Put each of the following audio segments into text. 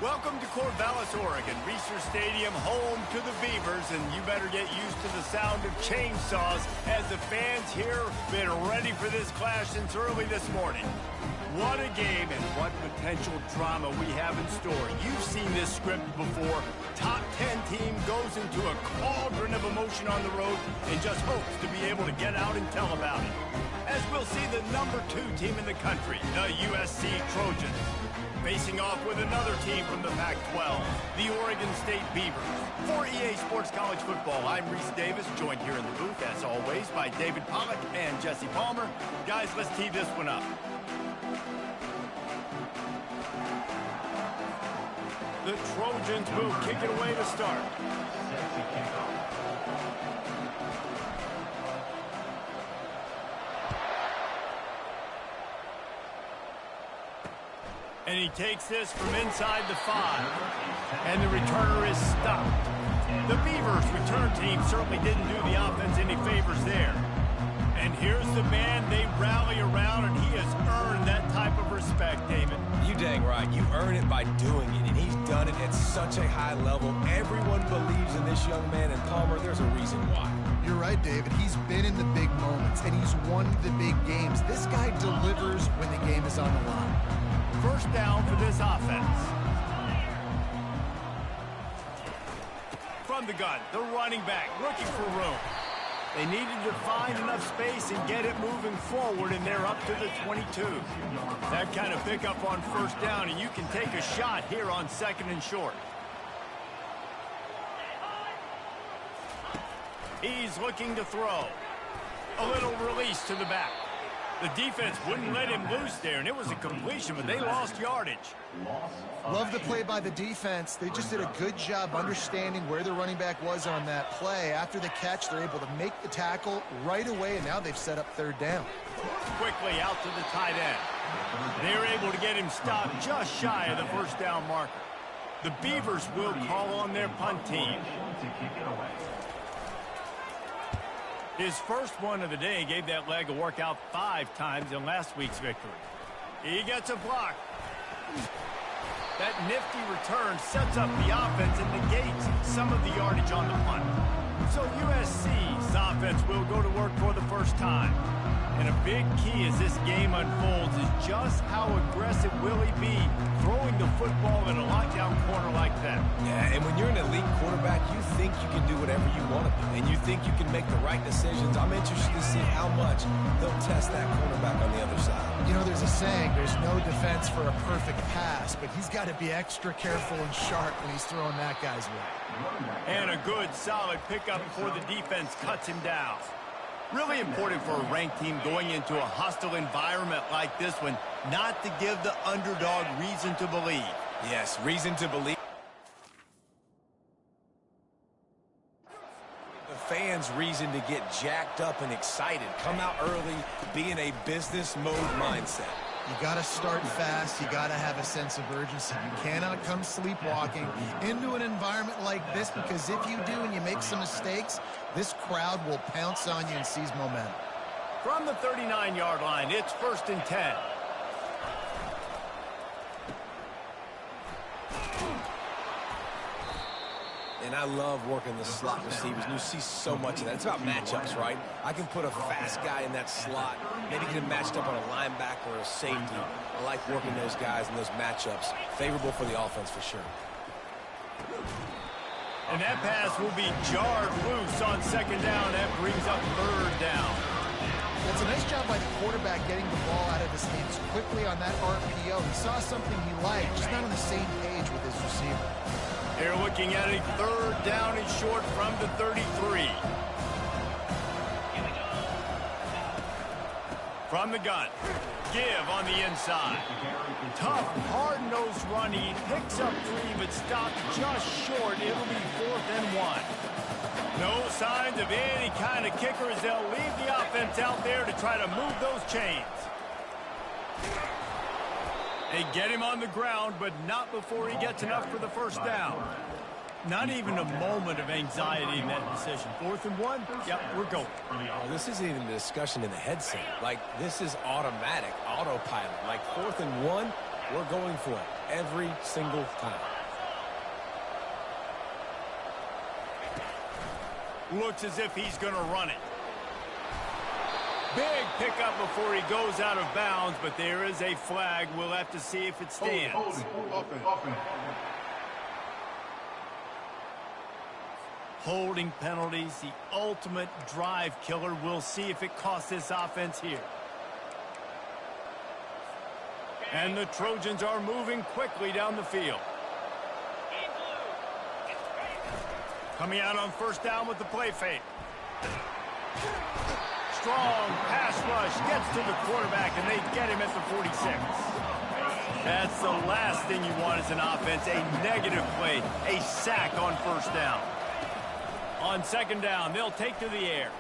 Welcome to Corvallis, Oregon, Reser Stadium, home to the Beavers, and you better get used to the sound of chainsaws as the fans here have been ready for this clash since early this morning. What a game and what potential drama we have in store. You've seen this script before. Top 10 team goes into a cauldron of emotion on the road and just hopes to be able to get out and tell about it. As we'll see the number 2 team in the country, the USC Trojans, facing off with another team from the Pac-12, the Oregon State Beavers. For EA Sports College Football, I'm Reese Davis, joined here in the booth, as always, by David Pollack and Jesse Palmer. Guys, let's tee this one up. The Trojans will kick it away to start. And he takes this from inside the 5. And the returner is stopped. The Beavers return team certainly didn't do the offense any favors there. And here's the man they rally around, and he has earned that type of respect, David. You dang right. You earn it by doing it, and he's done it at such a high level. Everyone believes in this young man, and Palmer, there's a reason why. You're right, David. He's been in the big moments, and he's won the big games. This guy delivers when the game is on the line. First down for this offense. From the gun, the running back looking for room. They needed to find enough space and get it moving forward, and they're up to the 22. That kind of pickup on first down, and you can take a shot here on 2nd and short. He's looking to throw. A little release to the back. The defense wouldn't let him loose there, and it was a completion, but they lost yardage. Love the play by the defense. They just did a good job understanding where the running back was on that play. After the catch, they're able to make the tackle right away, and now they've set up 3rd down. Quickly out to the tight end. They're able to get him stopped just shy of the first down marker. The Beavers will call on their punt team. His first one of the day gave that leg a workout 5 times in last week's victory. He gets a block. That nifty return sets up the offense and negates some of the yardage on the punt. So USC's offense will go to work for the first time. And a big key as this game unfolds is just how aggressive will he be throwing the football in a lockdown corner like that. Yeah, and when you're an elite quarterback, you think you can do whatever you want to do, and you think you can make the right decisions. I'm interested to see how much they'll test that quarterback on the other side. You know, there's a saying, there's no defense for a perfect pass, but he's got to be extra careful and sharp when he's throwing that guy's way. And a good, solid pickup before the defense cuts him down. Really important for a ranked team going into a hostile environment like this one, not to give the underdog reason to believe. Yes, reason to believe. The fans' reason to get jacked up and excited. Come out early, be in a business mode mindset. You got to start fast. You got to have a sense of urgency. You cannot come sleepwalking into an environment like this, because if you do and you make some mistakes, this crowd will pounce on you and seize momentum. From the 39-yard line, it's 1st and 10. And I love working the slot receivers, and you see so much of that. It's about matchups, right? I can put a fast guy in that slot, maybe get him matched up on a linebacker or a safety. I like working those guys in those matchups. Favorable for the offense for sure. And that pass will be jarred loose on 2nd down. That brings up 3rd down. It's a nice job by the quarterback getting the ball out of his hands quickly on that RPO. He saw something he liked, just not on the same page with his receiver. They're looking at a 3rd down and short from the 33. From the gun, give on the inside. Tough, hard-nosed run. He picks up 3, but stopped just short. It'll be 4th and 1. No signs of any kind of kicker as they'll leave the offense out there to try to move those chains. They get him on the ground, but not before he gets enough for the first down. Not even a moment of anxiety in that decision. 4th and 1, yeah, we're going. Well, this isn't even a discussion in the headset. Like, this is automatic, autopilot. Like, 4th and 1, we're going for it every single time. Looks as if he's going to run it. Big pickup before he goes out of bounds, but there is a flag. We'll have to see if it stands. Holding penalties, the ultimate drive killer. We'll see if it costs this offense here. And the Trojans are moving quickly down the field. Coming out on first down with the play fake. Strong pass rush, gets to the quarterback, and they get him at the 46. That's the last thing you want as an offense, a negative play, a sack on first down. On second down, they'll take to the air.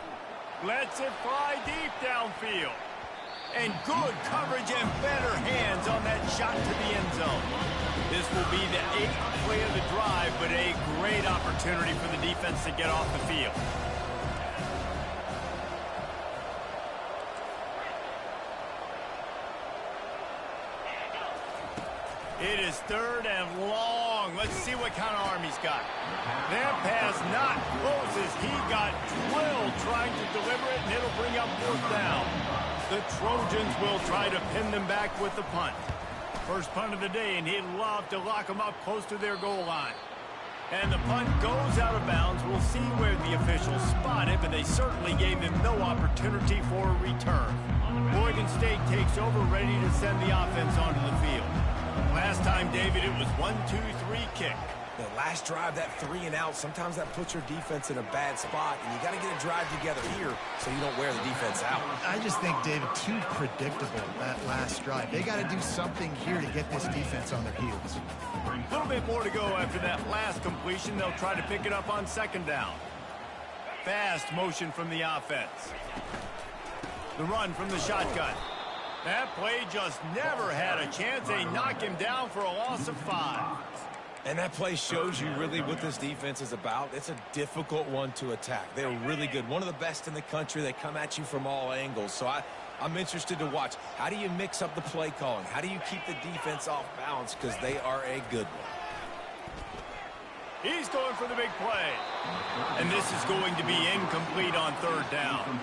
Lets it fly deep downfield. And good coverage and better hands on that shot to the end zone. This will be the 8th play of the drive, but a great opportunity for the defense to get off the field. It is third and long. Let's see what kind of arm he's got. That pass not close as he got drilled trying to deliver it, and it'll bring up fourth down. The Trojans will try to pin them back with the punt. First punt of the day, and he'd love to lock them up close to their goal line. And the punt goes out of bounds. We'll see where the officials spot it, but they certainly gave him no opportunity for a return. Oregon State takes over, ready to send the offense onto the field. Last time, David, it was 1-2-3 kick. The last drive, that 3 and out, sometimes that puts your defense in a bad spot, and you got to get a drive together here so you don't wear the defense out. I just think, David, too predictable, that last drive. They got to do something here to get this defense on their heels. A little bit more to go after that last completion. They'll try to pick it up on second down. Fast motion from the offense. The run from the shotgun. That play just never had a chance. They knock him down for a loss of 5. And that play shows you really what this defense is about. It's a difficult one to attack. They're really good. One of the best in the country. They come at you from all angles. So I'm interested to watch. How do you mix up the play calling? How do you keep the defense off balance? Because they are a good one. He's going for the big play. And this is going to be incomplete on third down.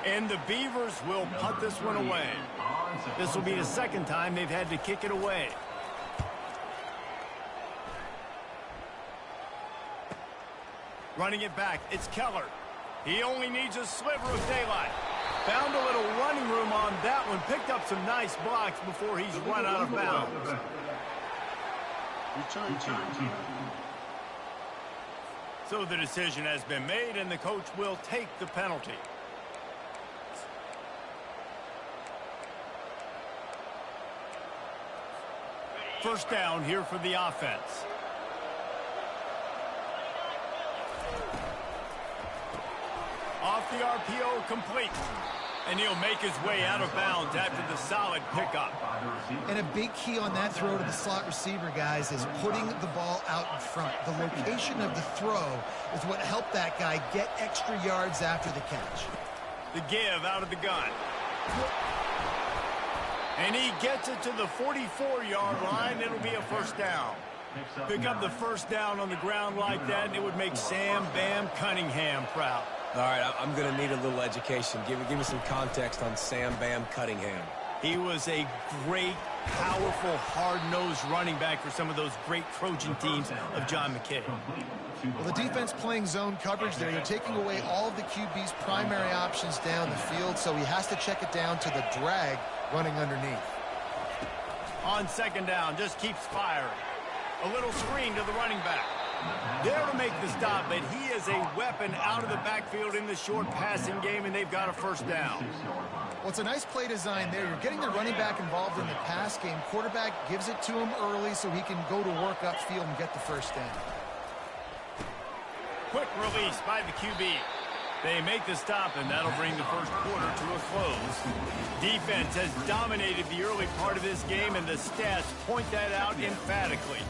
And the Beavers will punt this one away. This will be the second time they've had to kick it away. Running it back, it's Keller. He only needs a sliver of daylight. Found a little running room on that one. Picked up some nice blocks before he's run out of bounds. So the decision has been made, and the coach will take the penalty. First down here for the offense. Off the RPO, complete. And he'll make his way out of bounds after the solid pickup. And a big key on that throw to the slot receiver, guys, is putting the ball out in front. The location of the throw is what helped that guy get extra yards after the catch. The give out of the gun. And he gets it to the 44-yard line. It'll be a first down. Pick up the first down on the ground like that, and it would make Sam Bam Cunningham proud. All right, I'm going to need a little education. Give me some context on Sam Bam Cunningham. He was a great, powerful, hard-nosed running back for some of those great Trojan teams of John McKay. Well, the defense playing zone coverage there. They're taking away all of the QB's primary options down the field, so he has to check it down to the drag running underneath. On second down, just keeps firing. A little screen to the running back. There to make the stop, but he is a weapon out of the backfield in the short passing game, and they've got a first down. Well, it's a nice play design there. You're getting the running back involved in the pass game. Quarterback gives it to him early so he can go to work upfield and get the first down. Quick release by the QB. They make the stop, and that'll bring the first quarter to a close. Defense has dominated the early part of this game, and the stats point that out emphatically.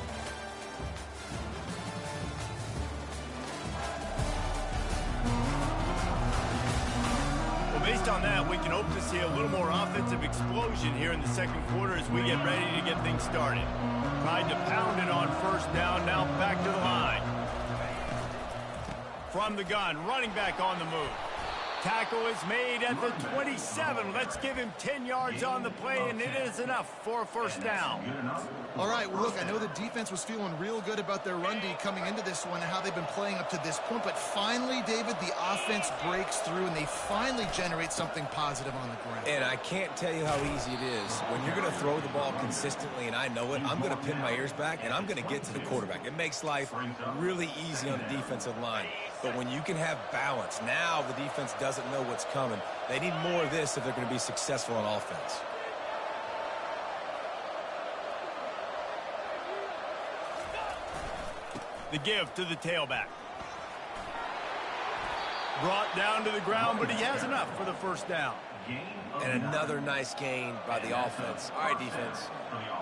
Based on that, we can hope to see a little more offensive explosion here in the second quarter as we get ready to get things started. Tried to pound it on first down, now back to the line. From the gun, running back on the move. Tackle is made at the 27. Let's give him 10 yards on the play, and it is enough for a first down. All right, well, look, I know the defense was feeling real good about their run D coming into this one and how they've been playing up to this point, but finally, David, the offense breaks through, and they finally generate something positive on the ground. And I can't tell you how easy it is. When you're going to throw the ball consistently, and I know it, I'm going to pin my ears back, and I'm going to get to the quarterback. It makes life really easy on the defensive line. But when you can have balance, now the defense doesn't know what's coming. They need more of this if they're going to be successful on offense. The give to the tailback. Brought down to the ground, but he has enough for the first down. And another nice gain by the offense. All right, defense,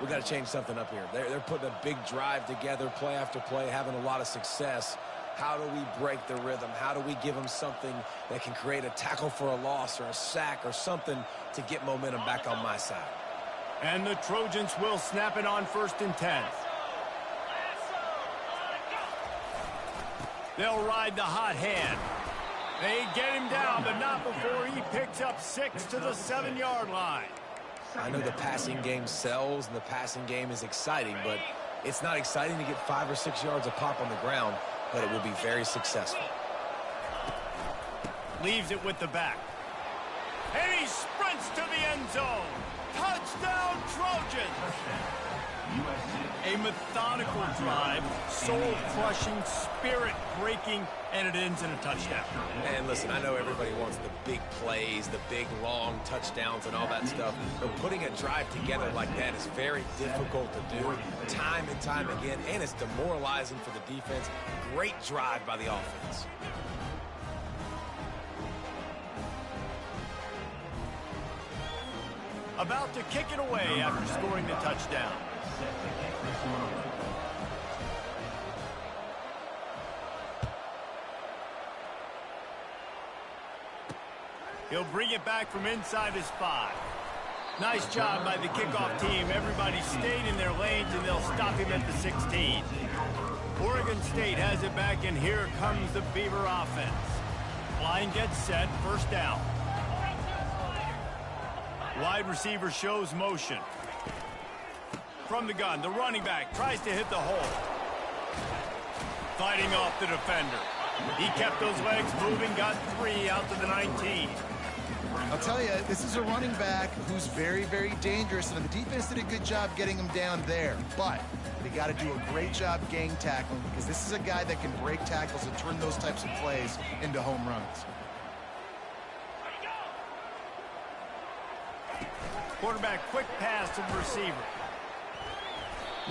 we got to change something up here. They're putting a big drive together, play after play, having a lot of success. How do we break the rhythm? How do we give them something that can create a tackle for a loss or a sack or something to get momentum back on my side? And the Trojans will snap it on 1st and 10. They'll ride the hot hand. They get him down, but not before he picks up 6 to the 7-yard line. I know the passing game sells and the passing game is exciting, but it's not exciting to get 5 or 6 yards a pop on the ground, but it will be very successful. Leaves it with the back. And he sprints to the end zone. Touchdown, Trojans! A methodical drive, soul-crushing, spirit-breaking, and it ends in a touchdown. And listen, I know everybody wants the big plays, the big, long touchdowns and all that stuff, but putting a drive together like that is very difficult to do time and time again, and it's demoralizing for the defense. Great drive by the offense. About to kick it away after scoring the touchdown. He'll bring it back from inside his 5. Nice job by the kickoff team. Everybody stayed in their lanes, and they'll stop him at the 16. Oregon State has it back, and here comes the Beaver offense. Line gets set, first down. Wide receiver shows motion. From the gun, the running back tries to hit the hole. Fighting off the defender. He kept those legs moving, got 3 out to the 19. I'll tell you, this is a running back who's very, very dangerous, and the defense did a good job getting him down there. But they got to do a great job gang tackling, because this is a guy that can break tackles and turn those types of plays into home runs. Quarterback, quick pass to the receiver.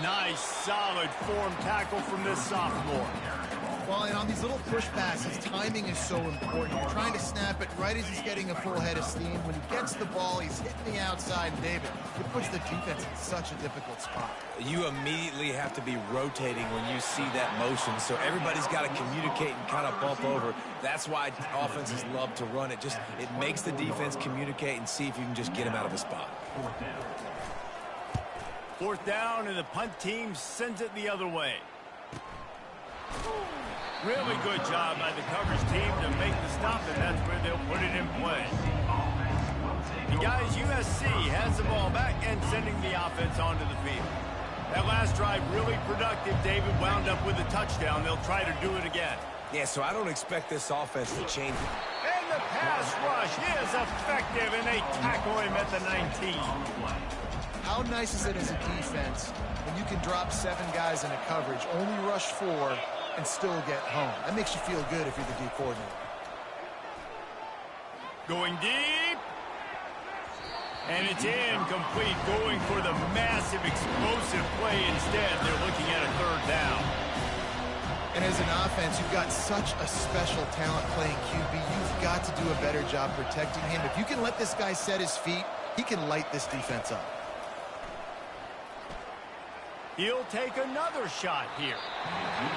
Nice, solid form tackle from this sophomore. Well, and on these little push passes, timing is so important. You're trying to snap it right as he's getting a full head of steam. When he gets the ball, he's hitting the outside, and David, it puts the defense in such a difficult spot. You immediately have to be rotating when you see that motion, so everybody's got to communicate and kind of bump over. That's why offenses love to run it. It makes the defense communicate and see if you can just get him out of a spot. Fourth down, and the punt team sends it the other way. Really good job by the coverage team to make the stop, and that's where they'll put it in play. And guys, USC has the ball back and sending the offense onto the field. That last drive really productive. David wound up with a touchdown. They'll try to do it again. Yeah, so I don't expect this offense to change. And the pass rush is effective, and they tackle him at the 19. How nice is it as a defense when you can drop 7 guys in a coverage, only rush 4, and still get home? That makes you feel good if you're the D coordinator. Going deep. And it's incomplete, going for the massive explosive play instead. They're looking at a 3rd down. And as an offense, you've got such a special talent playing QB. You've got to do a better job protecting him. If you can let this guy set his feet, he can light this defense up. He'll take another shot here.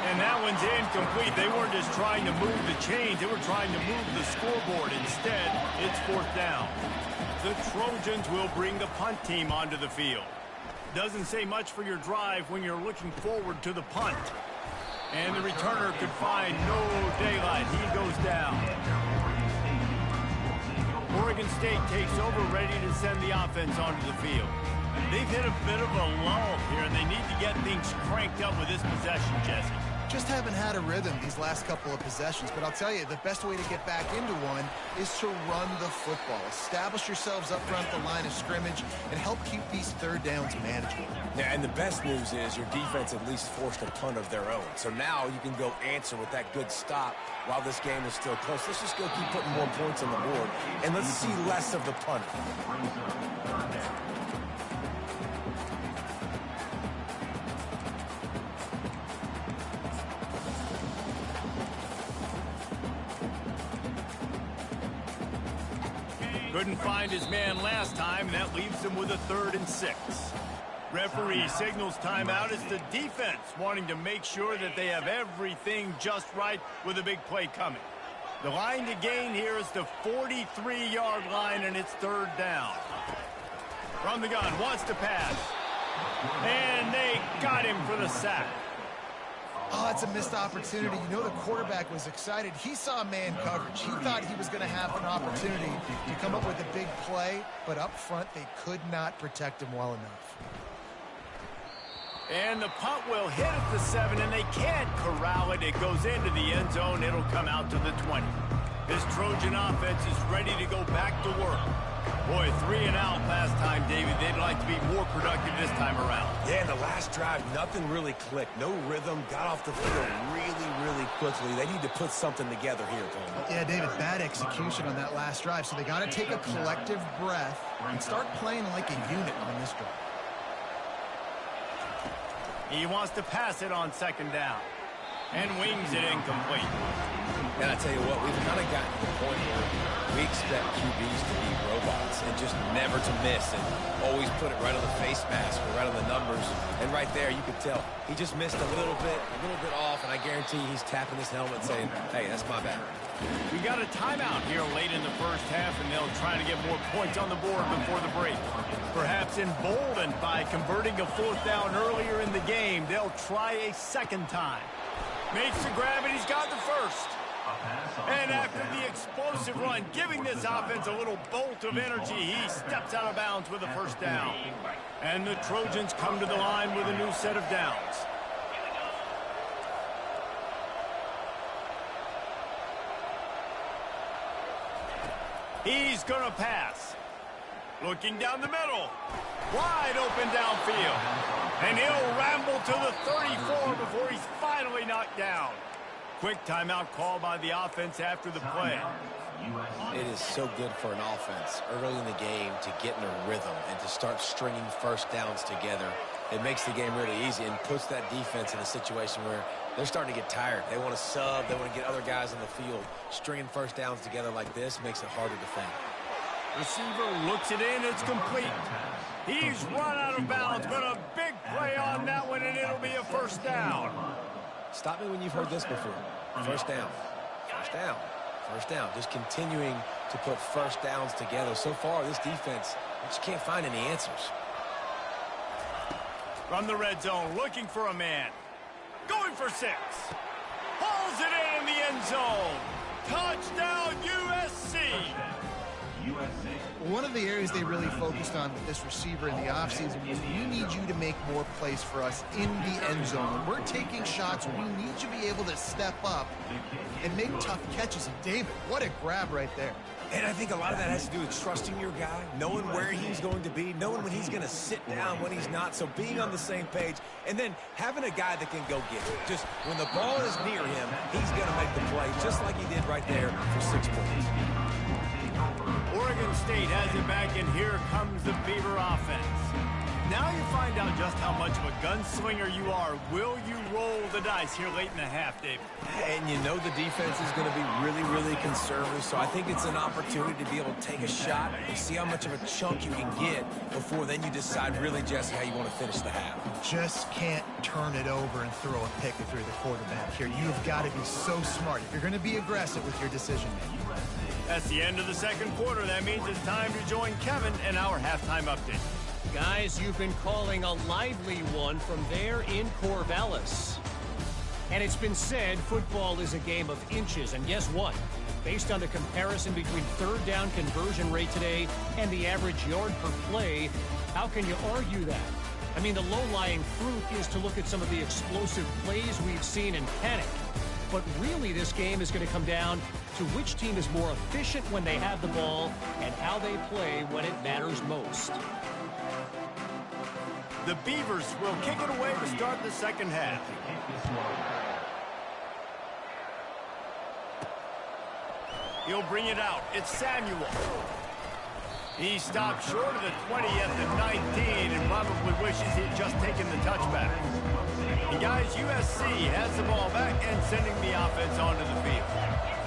And that one's incomplete. They weren't just trying to move the chains. They were trying to move the scoreboard. Instead, it's 4th down. The Trojans will bring the punt team onto the field. Doesn't say much for your drive when you're looking forward to the punt. And the returner could find no daylight. He goes down. Oregon State takes over, ready to send the offense onto the field. They've hit a bit of a lull here, and they need to get things cranked up with this possession, Jesse. Just haven't had a rhythm these last couple of possessions, but I'll tell you, the best way to get back into one is to run the football. Establish yourselves up front the line of scrimmage and help keep these third downs manageable. Yeah, and the best news is your defense at least forced a punt of their own. So now you can go answer with that good stop while this game is still close. Let's just go keep putting more points on the board, and let's see less of the punt. Couldn't find his man last time, and that leaves him with a 3rd and 6. Referee signals timeout as the defense wanting to make sure that they have everything just right with a big play coming. The line to gain here is the 43-yard line, and it's 3rd down. From the gun, wants to pass. And they got him for the sack. Oh, it's a missed opportunity. You know the quarterback was excited. He saw man coverage. He thought he was going to have an opportunity to come up with a big play, but up front they could not protect him well enough. And the punt will hit at the 7, and they can't corral it. It goes into the end zone. It'll come out to the 20. This Trojan offense is ready to go back to work. Boy, 3 and out last time, David. They'd like to be more productive this time around. Yeah, in the last drive, nothing really clicked. No rhythm, got off the field really quickly. They need to put something together here, Tony. Yeah, David, bad execution on that last drive. So they got to take a collective breath and start playing like a unit on this drive. He wants to pass it on 2nd down. And wings it incomplete. And I tell you what, we've kind of gotten to the point where we expect QBs to be robots and just never to miss and always put it right on the face mask or right on the numbers. And right there, you could tell he just missed a little bit off, and I guarantee he's tapping his helmet saying, hey, that's my bad. We got a timeout here late in the first half, and they'll try to get more points on the board before the break. Perhaps emboldened by converting a 4th down earlier in the game, they'll try a 2nd time. Makes the grab, and he's got the 1st. And after the explosive run, giving this offense a little bolt of energy, he steps out of bounds with a 1st down. And the Trojans come to the line with a new set of downs. He's going to pass. Looking down the middle. Wide open downfield. And he'll ramble to the 34 before he's finally knocked down. Quick timeout call by the offense after the play. It is so good for an offense early in the game to get in a rhythm and to start stringing 1st downs together. It makes the game really easy and puts that defense in a situation where they're starting to get tired. They want to sub. They want to get other guys in the field. Stringing 1st downs together like this makes it harder to defend. Receiver looks it in. It's complete. He's run out of bounds, but a big play on that one, and it'll be a 1st down. Stop me when you've heard this before. 1st down. 1st down. 1st down. Just continuing to put 1st downs together. So far, this defense just can't find any answers. From the red zone, looking for a man. Going for 6. Hauls it in the end zone. Touchdown, USC. One of the areas they really focused on with this receiver in the offseason was we need you to make more plays for us in the end zone. When we're taking shots, we need you to be able to step up and make tough catches. And David, what a grab right there. And I think a lot of that has to do with trusting your guy, knowing where he's going to be, knowing when he's going to sit down, when he's not. So being on the same page, and then having a guy that can go get it. Just when the ball is near him, he's going to make the play, just like he did right there for 6 points. Oregon State has it back, and here comes the Beaver offense. Now you find out just how much of a gunslinger you are. Will you roll the dice here late in the half, David? And you know the defense is going to be really conservative, so I think it's an opportunity to be able to take a shot and see how much of a chunk you can get before then you decide really just how you want to finish the half. Just can't turn it over and throw a pick if you're the quarterback here. You've got to be so smart if you're going to be aggressive with your decision-making. That's the end of the 2nd quarter. That means it's time to join Kevin in our halftime update. Guys, you've been calling a lively one from there in Corvallis. And it's been said football is a game of inches. And guess what? Based on the comparison between third down conversion rate today and the average yard per play, how can you argue that? I mean, the low-lying fruit is to look at some of the explosive plays we've seen and panic. But really, this game is going to come down to which team is more efficient when they have the ball and how they play when it matters most. The Beavers will kick it away to start the second half. He'll bring it out. It's Samuel. He stopped short of the 20 at the 19 and probably wishes he'd just taken the touchback. And guys, USC has the ball back and sending the offense onto the field.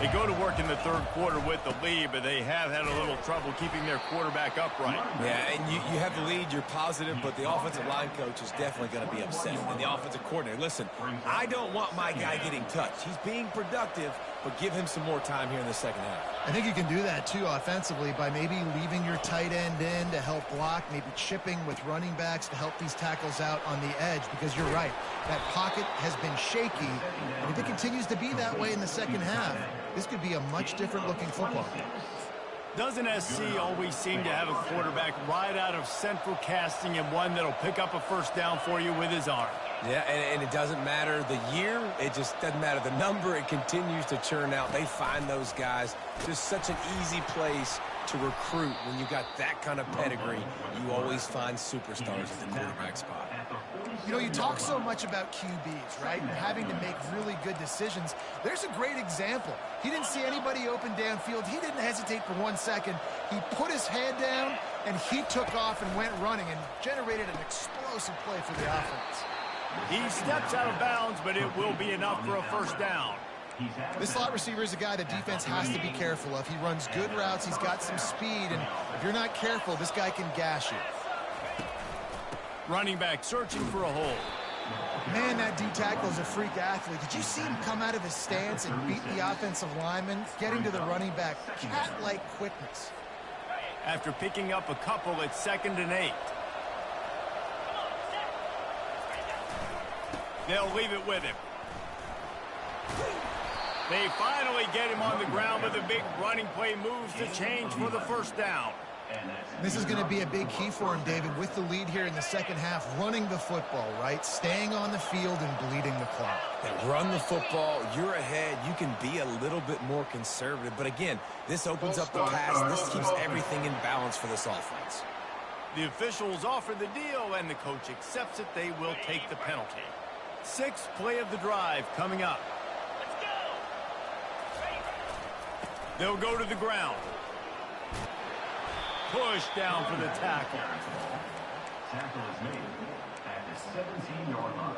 They go to work in the third quarter with the lead, but they have had a little trouble keeping their quarterback upright. Yeah, and you have the lead, you're positive, but the offensive line coach is definitely going to be upset. And the offensive coordinator, listen, I don't want my guy getting touched. He's being productive, but give him some more time here in the second half. I think you can do that, too, offensively, by maybe leaving your tight end in to help block, maybe chipping with running backs to help these tackles out on the edge, because you're right. That pocket has been shaky, and if it continues to be that way in the second half, this could be a much different-looking football. Doesn't SC always seem to have a quarterback right out of central casting and one that'll pick up a first down for you with his arm? Yeah, and it doesn't matter the year. It just doesn't matter the number. It continues to churn out. They find those guys. Just such an easy place to recruit. When you got that kind of pedigree, you always find superstars at the quarterback spot. You know, you talk so much about QBs, right, and having to make really good decisions. There's a great example. He didn't see anybody open downfield. He didn't hesitate for 1 second. He put his head down, and he took off and went running and generated an explosive play for the offense. He steps out of bounds, but it will be enough for a first down. This slot receiver is a guy the defense has to be careful of. He runs good routes. He's got some speed, and if you're not careful, this guy can gash you. Running back searching for a hole. Man, that D-tackle is a freak athlete. Did you see him come out of his stance and beat the offensive lineman, getting to the running back? Cat-like quickness. After picking up a couple, it's 2nd and 8. They'll leave it with him. They finally get him on the ground, but the big running play moves to change for the first down. This is going to be a big key for him, David, with the lead here in the second half, running the football, right? Staying on the field and bleeding the clock. Yeah, run the football, you're ahead, you can be a little bit more conservative. But again, this opens up the pass, and this keeps everything in balance for this offense. The officials offer the deal, and the coach accepts it. They will take the penalty. 6th play of the drive coming up. Let's go. They'll go to the ground. Push down for the tackle. Tackle is made at the 17-yard line.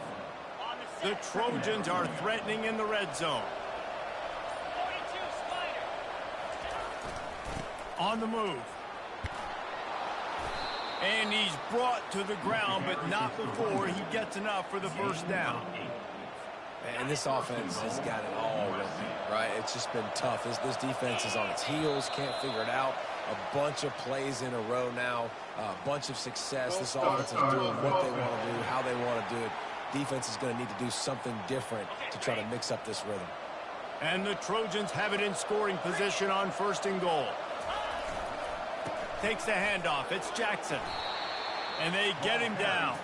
The Trojans are threatening in the red zone. On the move. And he's brought to the ground, but not before he gets enough for the first down. And this offense has got it all working, right? It's just been tough. This defense is on its heels, can't figure it out. A bunch of plays in a row now, a bunch of success. This offense is doing what they want to do, how they want to do it. Defense is going to need to do something different to try to mix up this rhythm. And the Trojans have it in scoring position on 1st and goal. Takes the handoff. It's Jackson. And they get him down.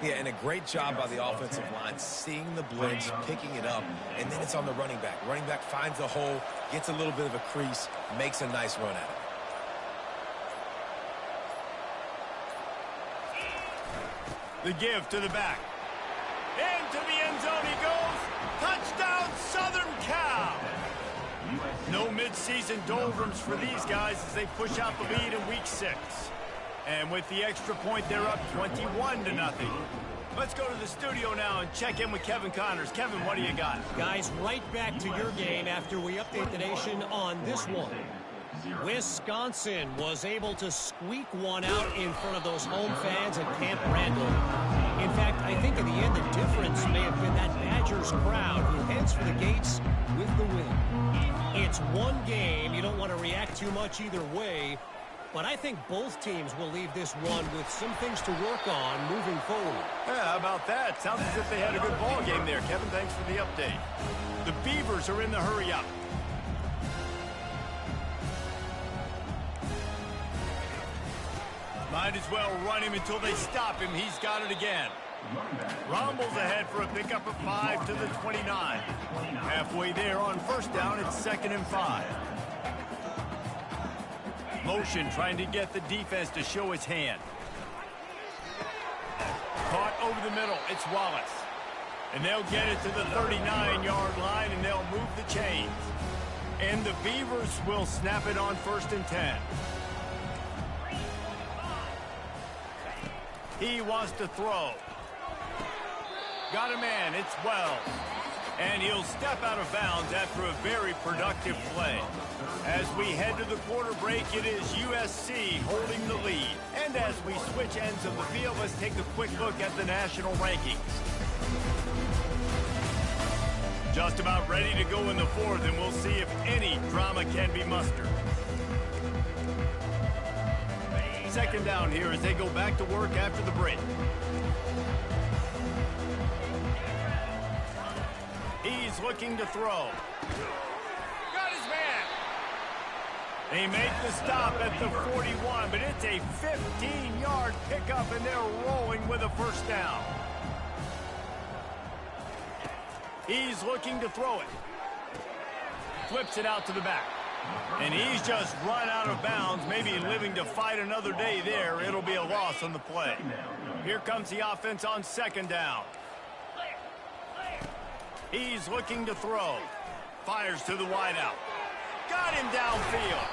Yeah, and a great job by the offensive line, seeing the blitz, picking it up, and then it's on the running back. Running back finds a hole, gets a little bit of a crease, makes a nice run at it. The give to the back. Into the end zone he goes. Touchdown, Southern Cal. No midseason doldrums for these guys as they push out the lead in week 6. And with the extra point, they're up 21-0. Let's go to the studio now and check in with Kevin Connors. Kevin, what do you got? Guys, right back to your game after we update the nation on this one. Wisconsin was able to squeak one out in front of those home fans at Camp Randall. In fact, I think in the end, the difference may have been that Badgers crowd who heads for the gates with the win. It's one game. You don't want to react too much either way. but I think both teams will leave this one with some things to work on moving forward. Yeah, how about that? Sounds as if they had a good ball game there. Kevin, thanks for the update. The Beavers are in the hurry up. Might as well run him until they stop him. He's got it again. Rumbles ahead for a pickup of 5 to the 29. Halfway there on first down, it's 2nd and 5. Motion trying to get the defense to show his hand. Caught over the middle. It's Wallace. And they'll get it to the 39-yard line, and they'll move the chains. And the Beavers will snap it on 1st and 10. He wants to throw. Got a man. It's Wells. And he'll step out of bounds after a very productive play. As we head to the quarter break, it is USC holding the lead. And as we switch ends of the field, let's take a quick look at the national rankings. Just about ready to go in the 4th, and we'll see if any drama can be mustered. 2nd down here as they go back to work after the break. He's looking to throw. Got his man. They make the stop at the 41, but it's a 15-yard pickup, and they're rolling with a 1st down. He's looking to throw it. Flips it out to the back. And he's just run out of bounds, maybe living to fight another day there. It'll be a loss on the play. Here comes the offense on 2nd down. He's looking to throw. Fires to the wideout. Got him downfield.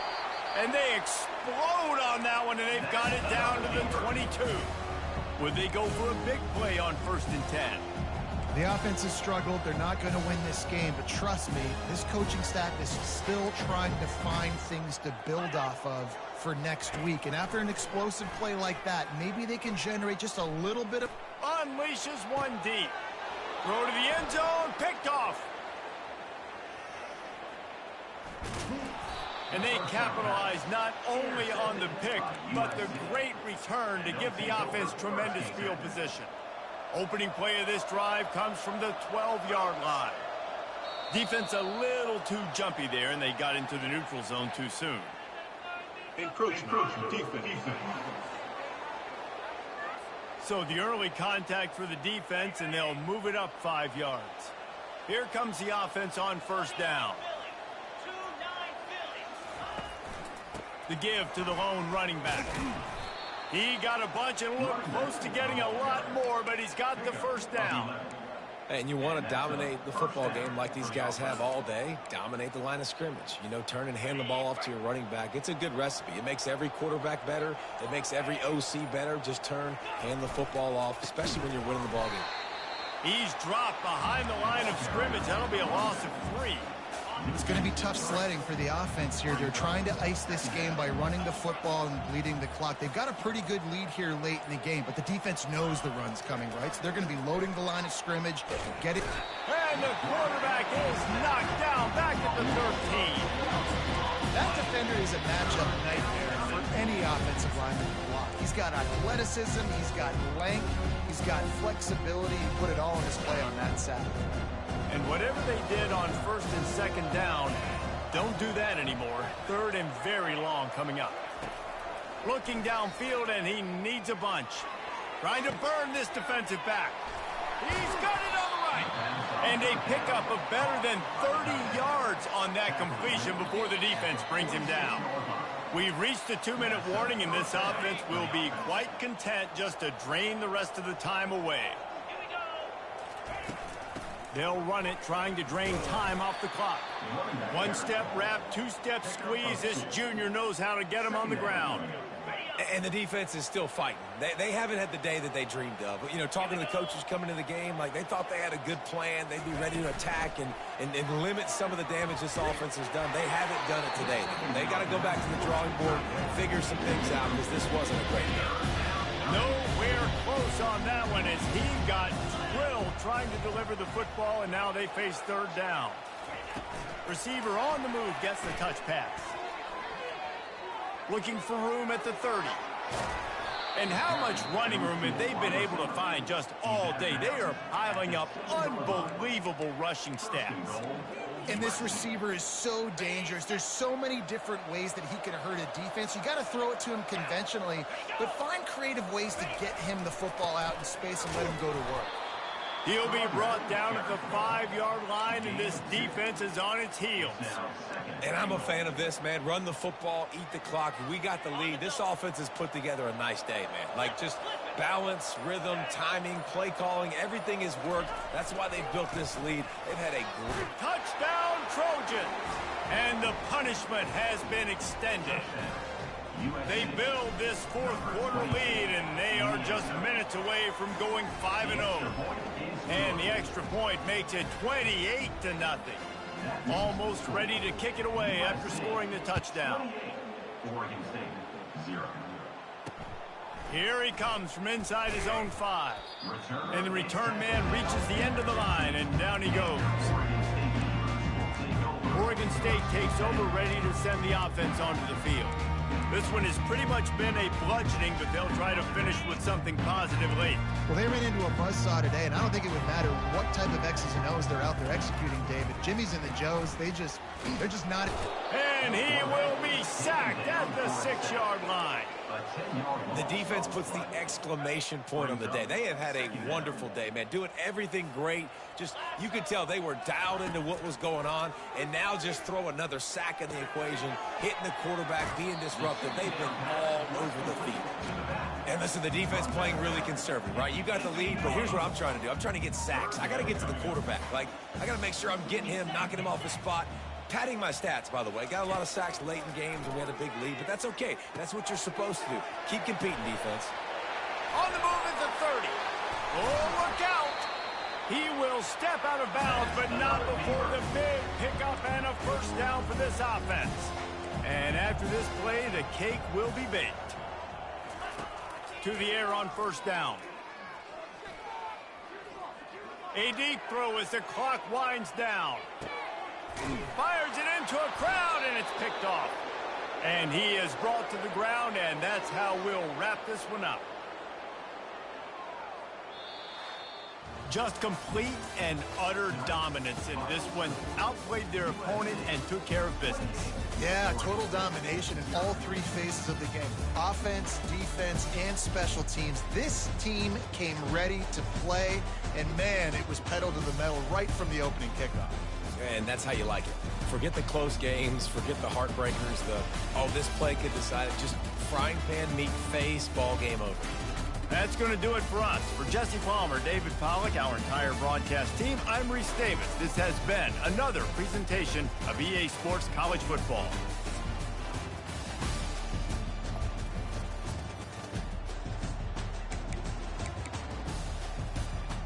And they explode on that one, and they've got it down to the 22. Would they go for a big play on 1st and 10? The offense has struggled. They're not going to win this game, but trust me, this coaching staff is still trying to find things to build off of for next week. And after an explosive play like that, maybe they can generate just a little bit of... Unleashes one deep. Throw to the end zone. Picked off. And they capitalize not only on the pick, but the great return to give the offense tremendous field position. Opening play of this drive comes from the 12-yard line. Defense a little too jumpy there, and they got into the neutral zone too soon. Encroachment. Defense. So the early contact for the defense, and they'll move it up 5 yards. Here comes the offense on 1st down. The give to the lone running back. He got a bunch and looked close to getting a lot more, but he's got the 1st down. And you want to dominate the football game like these guys have all day. Dominate the line of scrimmage. You know, turn and hand the ball off to your running back. It's a good recipe. It makes every quarterback better. It makes every OC better. Just turn, hand the football off, especially when you're winning the ball game. He's dropped behind the line of scrimmage. That'll be a loss of 3. It's going to be tough sledding for the offense here. They're trying to ice this game by running the football and bleeding the clock. They've got a pretty good lead here late in the game, but the defense knows the run's coming, right? So they're going to be loading the line of scrimmage. Get it. And the quarterback is knocked down back at the 13. That defender is a matchup nightmare for any offensive lineman to block. He's got athleticism. He's got length. He's got flexibility. He put it all on display on that Saturday. And whatever they did on 1st and 2nd down, don't do that anymore. 3rd and very long coming up. Looking downfield, and he needs a bunch. Trying to burn this defensive back. He's got it on the right. And a pickup of better than 30 yards on that completion before the defense brings him down. We've reached the 2-minute warning, and this offense will be quite content just to drain the rest of the time away. They'll run it, trying to drain time off the clock. 1-step wrap, 2-step squeeze. This junior knows how to get him on the ground. And the defense is still fighting. They haven't had the day that they dreamed of. You know, talking to the coaches coming into the game, like they thought they had a good plan. They'd be ready to attack and limit some of the damage this offense has done. They haven't done it today. They got to go back to the drawing board and figure some things out because this wasn't a great game. Nowhere close on that one as he got drilled trying to deliver the football, and now they face 3rd down. Receiver on the move gets the touch pass. looking for room at the 30. And how much running room have they been able to find just all day? They are piling up unbelievable rushing stats. And this receiver is so dangerous. There's so many different ways that he can hurt a defense. You got to throw it to him conventionally, but find creative ways to get him the football out in space and let him go to work. He'll be brought down at the 5-yard line, and this defense is on its heels. And I'm a fan of this, man. Run the football, eat the clock. We got the lead. This offense has put together a nice day, man. Like, just balance, rhythm, timing, play calling, everything has worked. That's why they built this lead. They've had a great touchdown, Trojan. And the punishment has been extended. They build this fourth-quarter lead, and they are just minutes away from going 5-0. And the extra point makes it 28-0. Almost ready to kick it away after scoring the touchdown. Here he comes from inside his own 5. And the return man reaches the end of the line, and down he goes. Oregon State takes over, ready to send the offense onto the field. This one has pretty much been a bludgeoning, but they'll try to finish with something positive late. Well, they ran into a buzzsaw today, and I don't think it would matter what type of X's and O's they're out there executing, David. Jimmy's and the Joes, they're just not. And he will be sacked at the 6-yard line. The defense puts the exclamation point on the day. They have had a wonderful day, man. Doing everything great. Just, you could tell they were dialed into what was going on, and now just throw another sack in the equation, hitting the quarterback, being disruptive. They've been all over the field. And listen, the defense playing really conservative, right? You got the lead, but here's what I'm trying to do. I'm trying to get sacks. I got to get to the quarterback. Like, I got to make sure I'm getting him, knocking him off his spot. Padding my stats, by the way. Got a lot of sacks late in games when we had a big lead, but that's okay. That's what you're supposed to do. Keep competing, defense. On the move at the 30. Oh, look out! He will step out of bounds, but not before the big pickup and a first down for this offense. And after this play, the cake will be baked. To the air on first down. A deep throw as the clock winds down. Fires it into a crowd, and it's picked off. And he is brought to the ground, and that's how we'll wrap this one up. Just complete and utter dominance in this one. Outplayed their opponent and took care of business. Yeah, total domination in all 3 phases of the game. Offense, defense, and special teams. This team came ready to play, and man, it was pedal to the metal right from the opening kickoff. And that's how you like it. Forget the close games, forget the heartbreakers, this play could decide it. Just frying pan meet face, ball game over. That's going to do it for us. For Jesse Palmer, David Pollack, our entire broadcast team, I'm Reese Davis. This has been another presentation of EA Sports College Football.